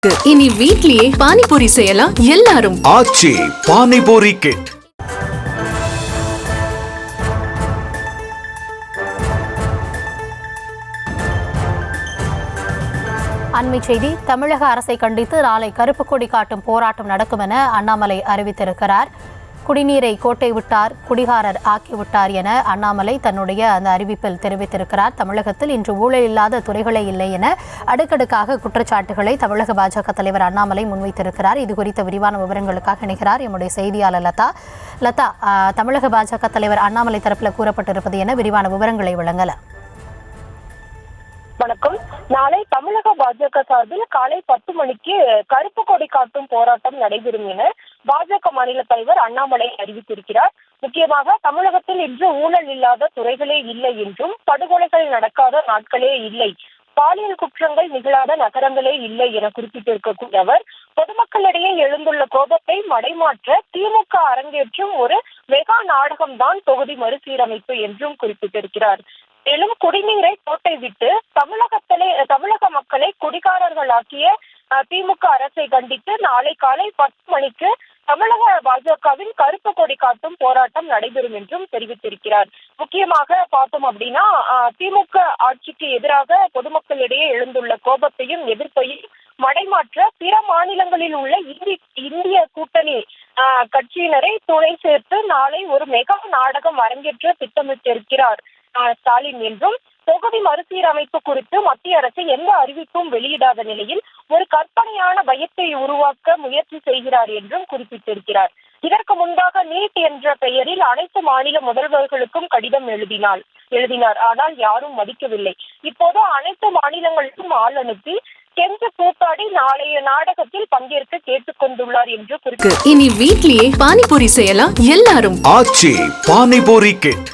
இனி வீட்லயே பானிபூரி செய்யலாம் எல்லாரும். ஆச்சி பானிபூரி கிட். அண்மை செய்தி. தமிழக அரசை கண்டித்து நாளை கருப்பு கொடி காட்டும் போராட்டம் நடக்கும் என அண்ணாமலை அறிவித்திருக்கிறார். குடிநீரை கோட்டை விட்டார், குடிகாரர் ஆக்கிவிட்டார் என அண்ணாமலை தன்னுடைய அந்த அறிவிப்பில் தெரிவித்திருக்கிறார். தமிழகத்தில் இன்று ஊழல் இல்லாத துறைகளே இல்லை என அடுக்கடுக்காக குற்றச்சாட்டுகளை தமிழக பாஜக தலைவர் அண்ணாமலை முன்வைத்திருக்கிறார். இது குறித்த விரிவான விவரங்களுக்காக இணைகிறார் எம்முடைய செய்தியாளர் லதா. தமிழக பாஜக தலைவர் அண்ணாமலை தரப்பில் கூறப்பட்டிருப்பது என விரிவான விவரங்களை வழங்கலாம். வணக்கம். நாளை தமிழக பாஜக சார்பில் காலை 10 மணிக்கு கருப்பு கொடி காட்டும் போராட்டம் நடைபெறும் என பாஜக மாநில தலைவர் அண்ணாமலை அறிவித்திருக்கிறார். முக்கியமாக தமிழகத்தில் இன்று ஊழல் இல்லாத துறைகளே இல்லை என்றும், படுகொலைகள் நடக்காத நாட்களே இல்லை, பாலியல் குற்றங்கள் நிகழாத நகரங்களே இல்லை என குறிப்பிட்டிருக்கக்கூடிய அவர், பொதுமக்களிடையே எழுந்துள்ள கோபத்தை மடைமாற்ற திமுக அரங்கேற்றும் ஒரு மெகா நாடகம்தான் தொகுதி மறுசீரமைப்பு என்றும் குறிப்பிட்டிருக்கிறார். மேலும் குடிநீரை கோட்டை விட்டு தமிழக மக்களை குடிகாரர்களாக்கிய திமுக அரசை கண்டித்து நாளை காலை 10 மணிக்கு தமிழக பாஜகவின் கருப்பு கொடி காட்டும் போராட்டம் நடைபெறும் என்றும் தெரிவித்திருக்கிறார். முக்கியமாக பார்த்தோம் அப்படின்னா, திமுக ஆட்சிக்கு எதிராக பொதுமக்களிடையே எழுந்துள்ள கோபத்தையும் எதிர்ப்பையும் மடைமாற்ற பிற மாநிலங்களில் உள்ள இந்திய கூட்டணி கட்சியினரை துணை சேர்த்து நாளை ஒரு மெகா நாடகம் அரங்கேற்ற திட்டமிட்டிருக்கிறார் ஸ்டாலின் என்றும், தொகுதி மறுசீரமைப்பு குறித்து மத்திய அரசு எந்த அறிவிப்பும் வெளியிடாத நிலையில் ஒரு கற்பனையான பயத்தை உருவாக்க முயற்சி செய்கிறார் என்றும் குறிப்பிட்டிருக்கிறார். இதற்கு முன்பாக நீட் என்ற பெயரில் அனைத்து மாநில முதல்வர்களுக்கும் கடிதம் எழுதினார். ஆனால் யாரும் மதிக்கவில்லை. இப்போது அனைத்து மாநிலங்களுக்கும் ஆள் அனுப்பி கெஞ்ச கூத்தாடி நாளைய நாடகத்தில் பங்கேற்க கேட்டுக் கொண்டுள்ளார் என்று இனி வீட்லயே பானிபூரி செய்யலாம் எல்லாரும். ஆச்சி பானிபூரி கிட்.